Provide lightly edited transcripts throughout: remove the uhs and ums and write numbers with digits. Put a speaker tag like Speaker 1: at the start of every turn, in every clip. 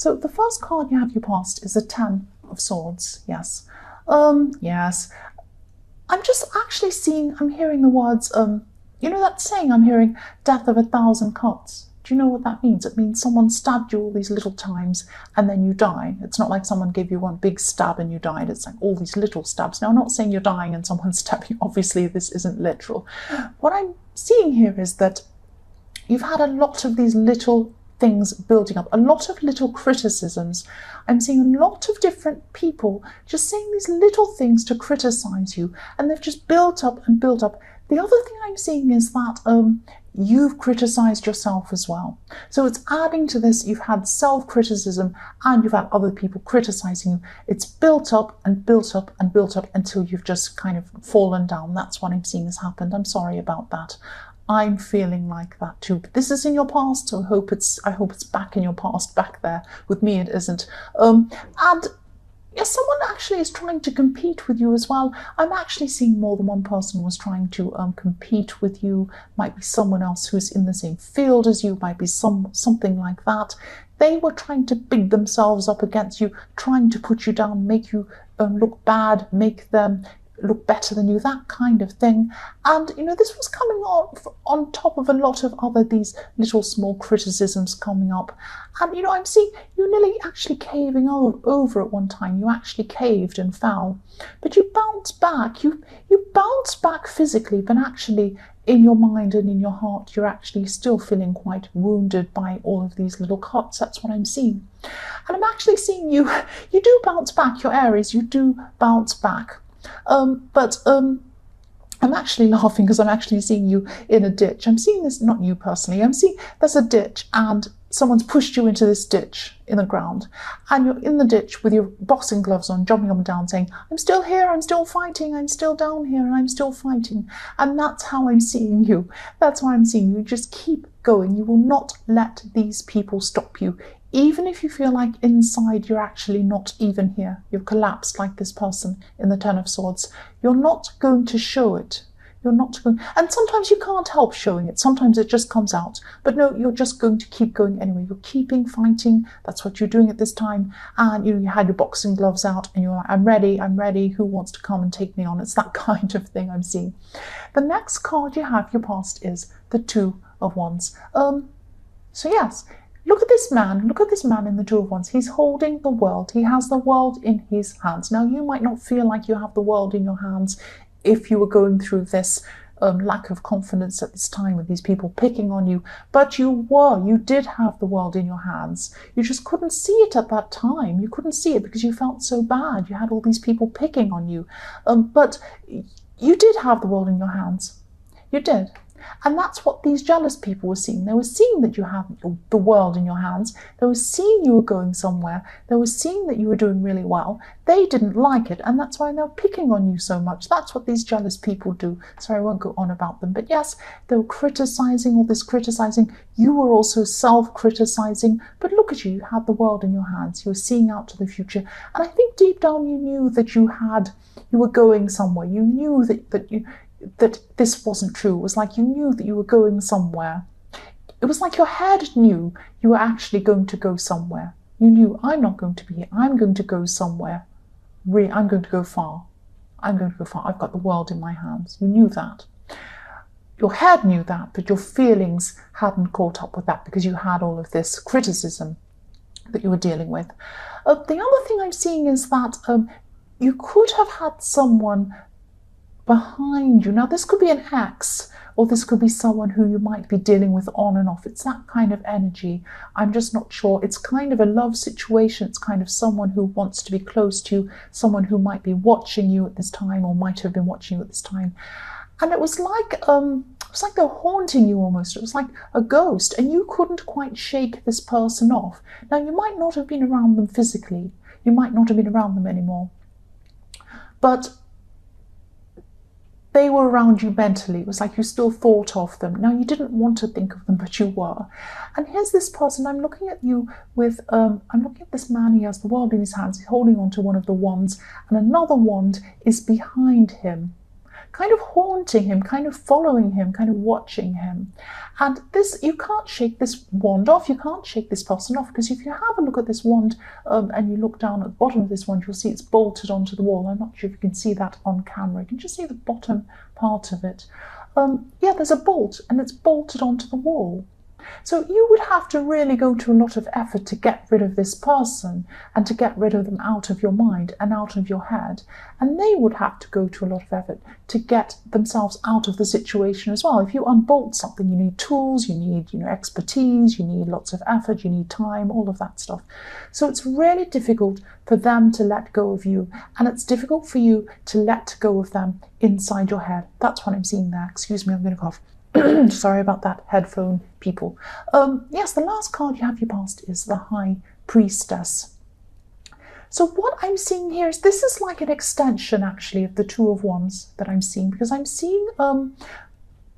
Speaker 1: So the first card you have your past is the Ten of Swords. Yes. Yes. I'm just actually seeing, I'm hearing the words, you know that saying I'm hearing, death of 1,000 cuts. Do you know what that means? It means someone stabbed you all these little times and then you die. It's not like someone gave you one big stab and you died. It's like all these little stabs. Now, I'm not saying you're dying and someone's stabbing you. Obviously, this isn't literal. What I'm seeing here is that you've had a lot of these little things building up, a lot of little criticisms. I'm seeing a lot of different people just saying these little things to criticize you, and they've just built up and built up. The other thing I'm seeing is that you've criticized yourself as well. So it's adding to this. You've had self-criticism and you've had other people criticizing you. It's built up and built up and built up until you've just kind of fallen down. That's what I'm seeing has happened. I'm sorry about that. I'm feeling like that too. But this is in your past, so I hope it's back in your past, back there. With me, it isn't. And yes, someone actually is trying to compete with you as well. I'm actually seeing more than one person was trying to compete with you. Might be someone else who's in the same field as you. Might be something like that. They were trying to big themselves up against you, trying to put you down, make you look bad, make them look better than you, that kind of thing. And this was coming on top of a lot of other these little small criticisms coming up. And I'm seeing you nearly actually caving over at one time. You actually caved and fell, but you bounced back. You bounced back physically, but actually in your mind and in your heart you're actually still feeling quite wounded by all of these little cuts. That's what I'm seeing. And I'm actually seeing you do bounce back. Your Aries, you do bounce back. But I'm actually laughing because I'm actually seeing you in a ditch. I'm seeing this, not you personally, I'm seeing there's a ditch and someone's pushed you into this ditch in the ground, and you're in the ditch with your boxing gloves on, jumping up and down saying, I'm still here, I'm still fighting, I'm still down here and I'm still fighting. And that's how I'm seeing you. That's how I'm seeing you. Just keep going. You will not let these people stop you. Even if you feel like inside you're actually not even here, you've collapsed like this person in the Ten of Swords, you're not going to show it. You're not going, and sometimes you can't help showing it. Sometimes it just comes out. But no, you're just going to keep going anyway. You're keeping fighting. That's what you're doing at this time. And you had your boxing gloves out and you're like, I'm ready. Who wants to come and take me on? It's that kind of thing I'm seeing. The next card you have, your past, is the Two of Wands. So yes, look at this man in the Two of Wands. He's holding the world. He has the world in his hands. Now, you might not feel like you have the world in your hands if you were going through this lack of confidence at this time with these people picking on you, but you did have the world in your hands. You just couldn't see it at that time. You couldn't see it because you felt so bad. You had all these people picking on you, but you did have the world in your hands. You did. And that's what these jealous people were seeing. They were seeing that you had the world in your hands. They were seeing you were going somewhere. They were seeing that you were doing really well. They didn't like it, and that's why they're picking on you so much. That's what these jealous people do. Sorry, I won't go on about them. But yes, they were criticizing, all this criticizing. You were also self-criticizing. But look at you. You had the world in your hands. You were seeing out to the future. And I think deep down you knew that you were going somewhere. You knew that this wasn't true. It was like you knew that you were going somewhere. It was like your head knew you were actually going to go somewhere. You knew, I'm not going to be here. I'm going to go somewhere. I'm going to go far. I'm going to go far. I've got the world in my hands. You knew that. Your head knew that, but your feelings hadn't caught up with that because you had all of this criticism that you were dealing with. The other thing I'm seeing is that you could have had someone behind you. Now, this could be an ex, or this could be someone who you might be dealing with on and off. It's that kind of energy. I'm just not sure. It's kind of a love situation. It's kind of someone who wants to be close to you, someone who might be watching you at this time or might have been watching you at this time. And it was like they're haunting you almost. It was like a ghost, and you couldn't quite shake this person off. Now, you might not have been around them physically. You might not have been around them anymore. But they were around you mentally. It was like you still thought of them. Now, you didn't want to think of them, but you were. And here's this person. I'm looking at you with, I'm looking at this man. He has the world in his hands. He's holding on to one of the wands, and another wand is behind him. kind of haunting him, kind of following him, kind of watching him. And this, you can't shake this wand off, you can't shake this person off, because if you have a look at this wand and you look down at the bottom of this wand, you'll see it's bolted onto the wall. I'm not sure if you can see that on camera. You can just see the bottom part of it. Yeah, there's a bolt and it's bolted onto the wall. So you would have to really go to a lot of effort to get rid of this person and to get rid of them out of your mind and out of your head. And they would have to go to a lot of effort to get themselves out of the situation as well. If you unbolt something, you need tools, you need, expertise, you need lots of effort, you need time, all of that stuff. So it's really difficult for them to let go of you, and it's difficult for you to let go of them inside your head. That's what I'm seeing there. Excuse me, I'm going to cough. Sorry about that, headphone people. Yes, the last card you have your past is the High Priestess. So what I'm seeing here is this is like an extension actually of the Two of Wands that I'm seeing, because I'm seeing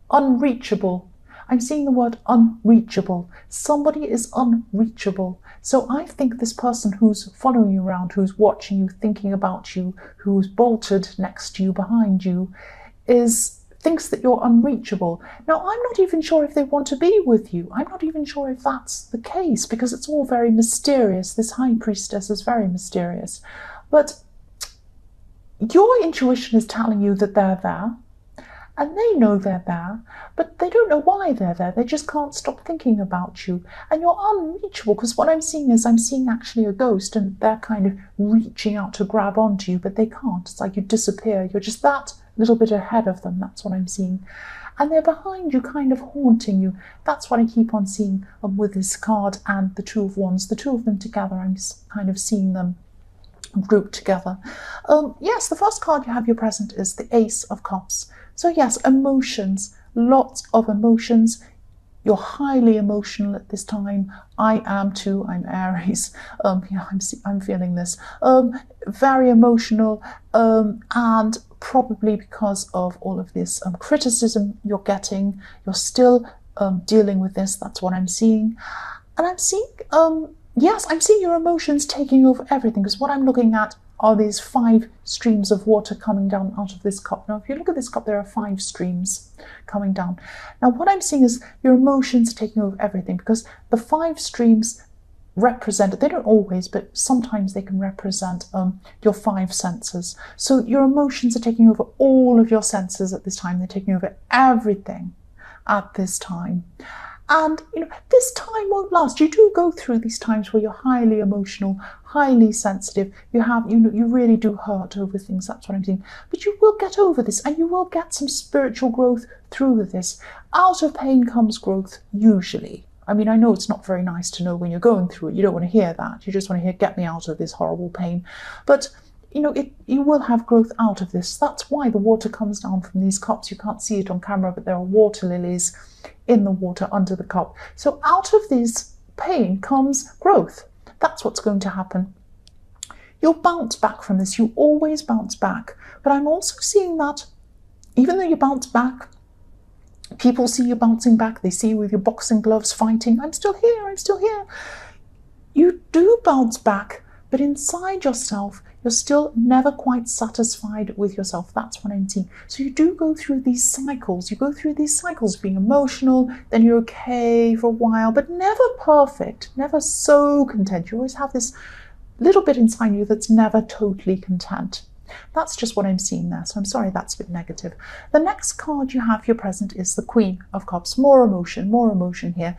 Speaker 1: unreachable. I'm seeing the word unreachable. Somebody is unreachable. So I think this person who's following you around, who's watching you, thinking about you, who's bolted next to you, behind you, thinks that you're unreachable. Now, I'm not even sure if they want to be with you. I'm not even sure if that's the case, because it's all very mysterious. This High Priestess is very mysterious. But your intuition is telling you that they're there, and they know they're there, but they don't know why they're there. They just can't stop thinking about you. And you're unreachable, because what I'm seeing is I'm seeing actually a ghost, and they're kind of reaching out to grab onto you, but they can't. It's like you disappear. You're just that little bit ahead of them. That's what I'm seeing. And they're behind you, kind of haunting you. That's what I keep on seeing with this card and the Two of Wands. The two of them together, I'm kind of seeing them grouped together. Yes, the first card you have your present is the Ace of Cups. So yes, emotions, lots of emotions. You're highly emotional at this time. I am too. I'm Aries. I'm feeling this. Very emotional, and probably because of all of this criticism you're getting, you're still dealing with this. That's what I'm seeing. And I'm seeing, yes, I'm seeing your emotions taking over everything, because what I'm looking at are these 5 streams of water coming down out of this cup. Now, if you look at this cup, there are 5 streams coming down. Now, what I'm seeing is your emotions taking over everything, because the 5 streams represent, they don't always, but sometimes they can represent your 5 senses. So your emotions are taking over all of your senses at this time. They're taking over everything at this time. And this time won't last. You do go through these times where you're highly emotional, highly sensitive. You really do hurt over things. That's what I'm saying. But you will get over this, and you will get some spiritual growth through this. Out of pain comes growth, usually. I mean, I know it's not very nice to know when you're going through it. You don't want to hear that. You just want to hear, get me out of this horrible pain. But you will have growth out of this. That's why the water comes down from these cups. You can't see it on camera, but there are water lilies in the water under the cup. So out of this pain comes growth. That's what's going to happen. You'll bounce back from this. You always bounce back. But I'm also seeing that even though you bounce back, people see you bouncing back. They see you with your boxing gloves fighting. I'm still here. I'm still here. You do bounce back, but inside yourself, you're still never quite satisfied with yourself. That's what I'm seeing. So you do go through these cycles. You go through these cycles being emotional, then you're okay for a while, but never perfect, never so content. You always have this little bit inside you that's never totally content. That's just what I'm seeing there. So I'm sorry that's a bit negative. The next card you have your present is the Queen of Cups. More emotion here.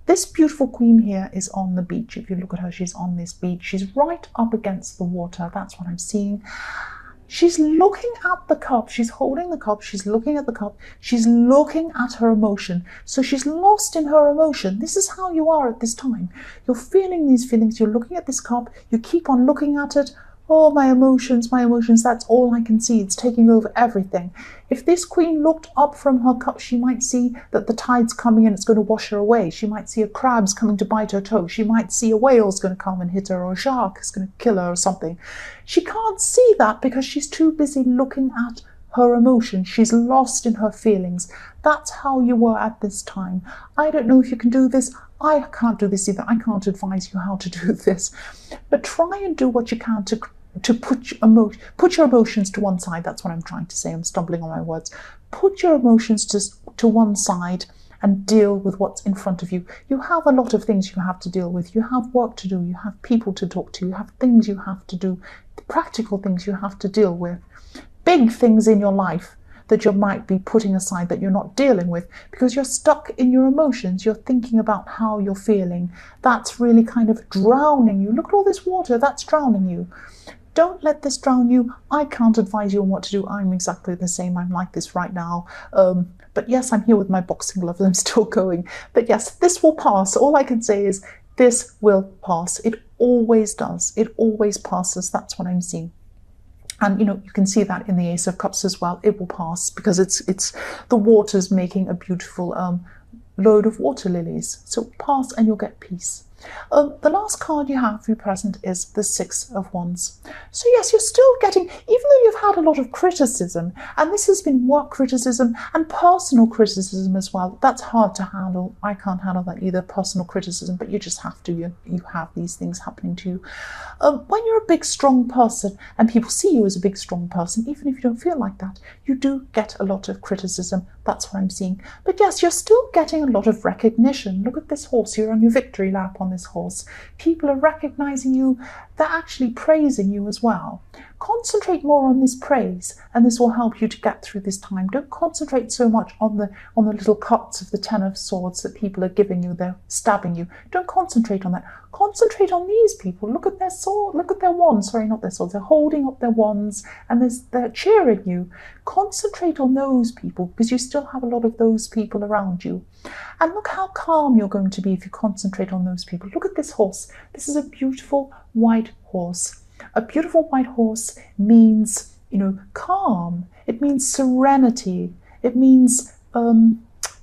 Speaker 1: This beautiful queen here is on the beach. If you look at her, she's on this beach. She's right up against the water. That's what I'm seeing. She's looking at the cup. She's holding the cup. She's looking at the cup. She's looking at her emotion. So she's lost in her emotion. This is how you are at this time. You're feeling these feelings. You're looking at this cup. You keep on looking at it. Oh, my emotions, that's all I can see. It's taking over everything. If this queen looked up from her cup, she might see that the tide's coming and it's going to wash her away. She might see a crab's coming to bite her toe. She might see a whale's going to come and hit her, or a shark is going to kill her or something. She can't see that because she's too busy looking at her emotion. She's lost in her feelings. That's how you were at this time. I don't know if you can do this. I can't do this either. I can't advise you how to do this. But try and do what you can to to put your emotions to one side. That's what I'm trying to say. I'm stumbling on my words. Put your emotions to one side and deal with what's in front of you. You have a lot of things you have to deal with. You have work to do. You have people to talk to. You have things you have to do, practical things you have to deal with, big things in your life that you might be putting aside, that you're not dealing with because you're stuck in your emotions. You're thinking about how you're feeling. That's really kind of drowning you. Look at all this water, that's drowning you. Don't let this drown you. I can't advise you on what to do. I'm exactly the same. I'm like this right now. But yes, I'm here with my boxing gloves. I'm still going. But yes, this will pass. All I can say is this will pass. It always does. It always passes. That's what I'm seeing. And you can see that in the Ace of Cups as well. It will pass because it's the water's making a beautiful load of water lilies. So pass and you'll get peace. The last card you have for your present is the Six of Wands. So yes, you're still getting, even though you've had a lot of criticism, and this has been work criticism and personal criticism as well. That's hard to handle. I can't handle that either, personal criticism, but you just have to. You have these things happening to you. When you're a big, strong person and people see you as a big, strong person, even if you don't feel like that, you do get a lot of criticism. That's what I'm seeing. But yes, you're still getting a lot of recognition. Look at this horse. You're on your victory lap on this horse. People are recognizing you. They're actually praising you as well. Concentrate more on this praise, and this will help you to get through this time. Don't concentrate so much on the little cuts of the Ten of Swords that people are giving you. They're stabbing you. Don't concentrate on that. Concentrate on these people. Look at their sword. Look at their wands. Sorry, not their swords. They're holding up their wands and they're cheering you. Concentrate on those people because you still have a lot of those people around you. And look how calm you're going to be if you concentrate on those people. Look at this horse. This is a beautiful white horse. A beautiful white horse means, calm. It means serenity. It means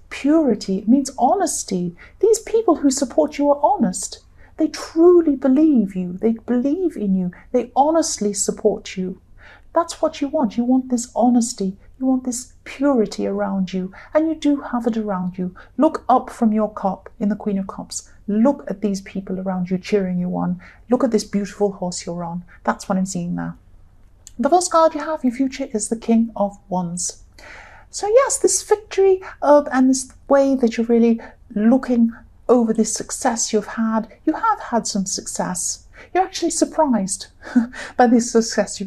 Speaker 1: purity. It means honesty. These people who support you are honest. They truly believe you. They believe in you. They honestly support you. That's what you want. You want this honesty. You want this purity around you. And you do have it around you. Look up from your cup in the Queen of Cups. Look at these people around you cheering you on. Look at this beautiful horse you're on. That's what I'm seeing there. The first card you have in your future is the King of Wands. So yes, this victory and this way that you're really looking over this success you've had. You have had some success. You're actually surprised by this success.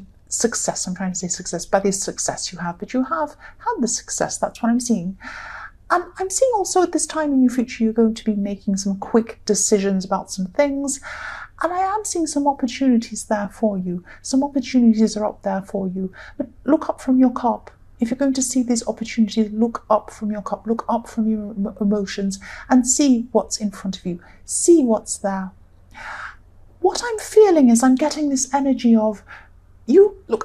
Speaker 1: By this success you have, but you have had the success. That's what I'm seeing. And I'm seeing also at this time in your future, you're going to be making some quick decisions about some things. And I am seeing some opportunities there for you. Some opportunities are up there for you. But look up from your cup. If you're going to see these opportunities, look up from your cup, look up from your emotions and see what's in front of you. See what's there. What I'm feeling is I'm getting this energy of,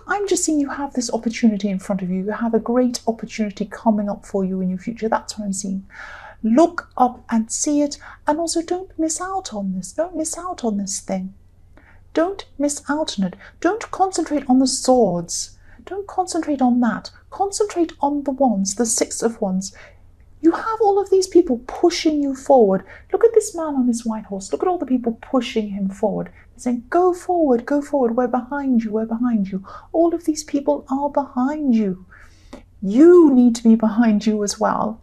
Speaker 1: I'm just seeing you have this opportunity in front of you. You have a great opportunity coming up for you in your future. That's what I'm seeing. Look up and see it. And also don't miss out on this. Don't miss out on this thing. Don't miss out on it. Don't concentrate on the swords. Don't concentrate on that. Concentrate on the wands, the Six of Wands. You have all of these people pushing you forward. Look at this man on this white horse. Look at all the people pushing him forward. They're saying, go forward, we're behind you, we're behind you. All of these people are behind you. You need to be behind you as well.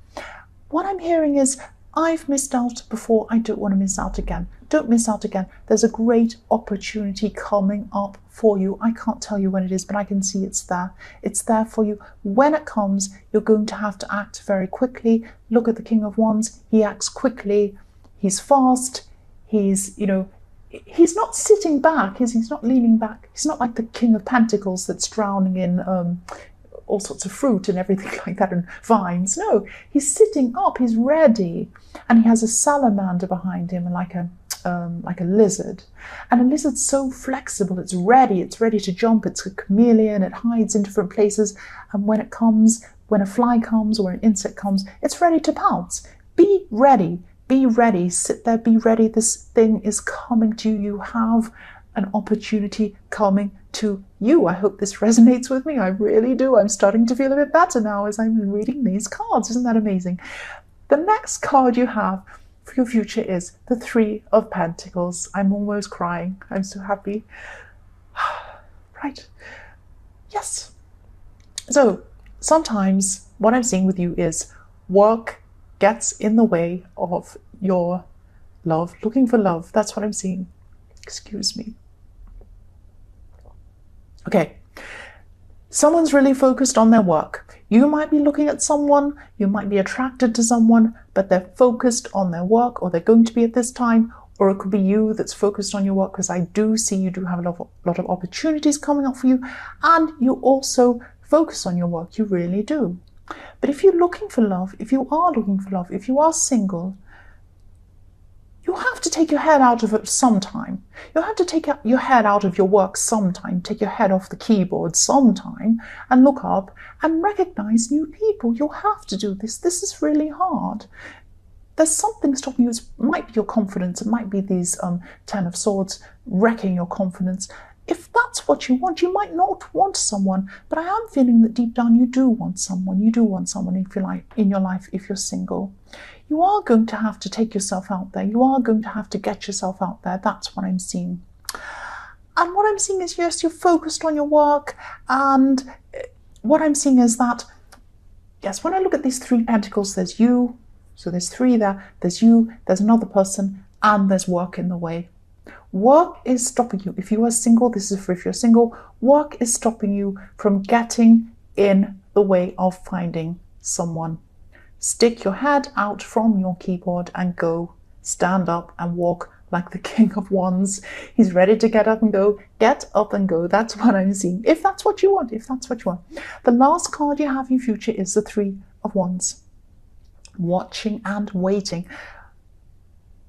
Speaker 1: What I'm hearing is, I've missed out before, I don't want to miss out again. Don't miss out again. There's a great opportunity coming up for you. I can't tell you when it is, but I can see it's there. It's there for you. When it comes, you're going to have to act very quickly. Look at the King of Wands. He acts quickly. He's fast. He's not sitting back. He's not leaning back. He's not like the King of Pentacles that's drowning in all sorts of fruit and everything like that and vines. No, he's sitting up. He's ready. And he has a salamander behind him, like a lizard. And a lizard's so flexible, it's ready to jump, it's a chameleon, it hides in different places, and when a fly comes or an insect comes, it's ready to pounce. Be ready, sit there, be ready. This thing is coming to you. You have an opportunity coming to you. I hope this resonates with me. I really do. I'm starting to feel a bit better now as I'm reading these cards. Isn't that amazing? The next card you have for your future is the Three of Pentacles. I'm almost crying. I'm so happy. right? Yes. So sometimes what I'm seeing with you is work gets in the way of your love, looking for love. That's what I'm seeing. Excuse me. Okay. Someone's really focused on their work. You might be looking at someone, you might be attracted to someone, but they're focused on their work, or they're going to be at this time, or it could be you that's focused on your work, because I do see you do have a lot of opportunities coming up for you, and you also focus on your work. You really do. But if you're looking for love, if you are looking for love, if you are single, you have to take your head out of it sometime. You have to take your head out of your work sometime, take your head off the keyboard sometime, and look up and recognize new people. You'll have to do this. This is really hard. There's something stopping you. It might be your confidence. It might be these 10 of Swords wrecking your confidence. If that's what you want, you might not want someone, but I am feeling that deep down you do want someone. You do want someone, if you like, in your life if you're single. You are going to have to take yourself out there. You are going to have to get yourself out there. That's what I'm seeing. And what I'm seeing is, yes, you're focused on your work. And what I'm seeing is that, yes, when I look at these 3 pentacles, there's you. So there's 3 there. There's you, there's another person, and there's work in the way. Work is stopping you. If you are single, this is for if you're single, work is stopping you from getting in the way of finding someone. Stick your head out from your keyboard and go. Stand up and walk like the King of Wands. He's ready to get up and go. Get up and go. That's what I'm seeing. If that's what you want, if that's what you want. The last card you have in future is the 3 of Wands. Watching and waiting.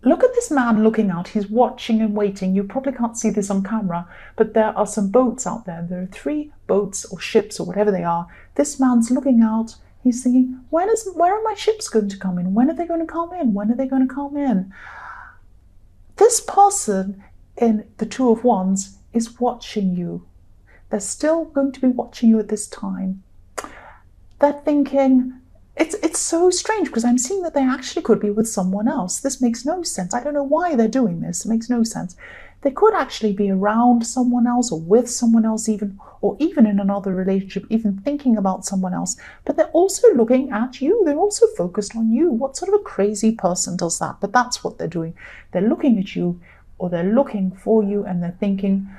Speaker 1: Look at this man looking out. He's watching and waiting. You probably can't see this on camera, but there are some boats out there. There are 3 boats or ships or whatever they are. This man's looking out. He's thinking, where are my ships going to come in? When are they going to come in? When are they going to come in? This person in the 2 of Wands is watching you. They're still going to be watching you at this time. They're thinking, it's so strange, because I'm seeing that they actually could be with someone else. This makes no sense. I don't know why they're doing this. It makes no sense. They could actually be around someone else or with someone else even, or even in another relationship, even thinking about someone else. But they're also looking at you. They're also focused on you. What sort of a crazy person does that? But that's what they're doing. They're looking at you, or they're looking for you, and they're thinking,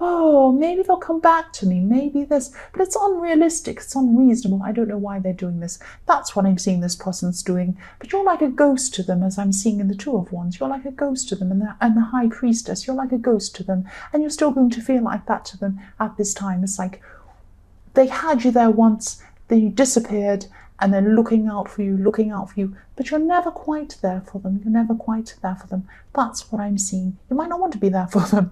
Speaker 1: oh, maybe they'll come back to me, maybe this, but it's unrealistic, it's unreasonable. I don't know why they're doing this. That's what I'm seeing this person's doing. But you're like a ghost to them, as I'm seeing in the 2 of Wands. You're like a ghost to them, and the High Priestess, you're like a ghost to them, and you're still going to feel like that to them at this time. It's like they had you there once, then you disappeared, and they're looking out for you, but you're never quite there for them. You're never quite there for them. That's what I'm seeing. You might not want to be there for them.